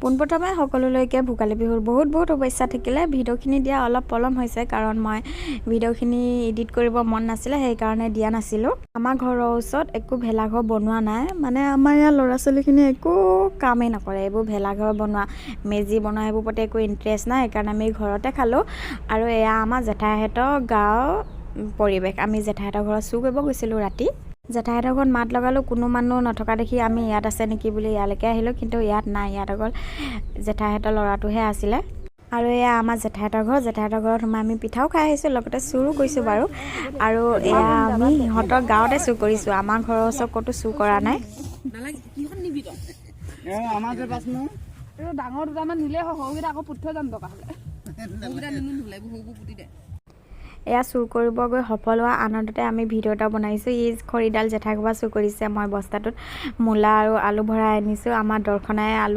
পোনপ্ৰথমে সকলোলৈকে ভোগালী বিহুৰ বহুত শুভেচ্ছা থাকিলে। ভিডিঅ'খিনি দিয়া অলপ পলম হৈছে কাৰণ মই ভিডিঅ'খিনি এডিট কৰিব মন নাছিলে, সেইকাৰণে দিয়া নাছিলোঁ। আমাৰ ঘৰৰ ওচৰত একো ভেলাঘৰ বনোৱা নাই, মানে আমাৰ ইয়াৰ ল'ৰা ছোৱালীখিনি একো কামেই নকৰে। এইবোৰ ভেলাঘৰ বনোৱা, মেজি বনোৱা এইবোৰ প্ৰতি একো ইণ্টাৰেষ্ট নাই, সেইকাৰণে আমি ঘৰতে খালোঁ। আৰু এয়া আমাৰ জেঠাইহঁতৰ গাঁৱৰ পৰিৱেশ। আমি জেঠাইহঁতৰ ঘৰত চুৰ কৰিব গৈছিলোঁ ৰাতি। জেঠাইহঁতৰ ঘৰত মাত লগালোঁ, কোনো মানুহ নথকা দেখি আমি ইয়াত আছে নেকি বুলি ইয়ালৈকে আহিলোঁ, কিন্তু ইয়াত নাই। ইয়াত অকল জেঠাইহঁতৰ ল'ৰাটোহে আছিলে। আৰু এয়া আমাৰ জেঠাইহঁতৰ ঘৰত সোমাই আমি পিঠাও খাই আহিছোঁ, লগতে চুৰো কৰিছোঁ বাৰু। আৰু এয়া আমি সিহঁতৰ গাঁৱতে চুৰ কৰিছোঁ, আমাৰ ঘৰৰ ওচৰত ক'তো চুৰ কৰা নাই। ডাঙৰ দুটামান নিলে সৰুকেইটা আকৌ পুতি থৈ যাম দৰকাৰ হ'লে। এয়া চুৰ কৰিব গৈ সফল হোৱা আনন্দতে আমি ভিডিঅ' এটা বনাইছোঁ। এই খৰিডাল জেঠাই ঘৰৰ পৰা চুৰ কৰিছে। মই বস্তাটোত মূলা আৰু আলু ভৰাই আনিছোঁ। আমাৰ দৰ্শনাই আলু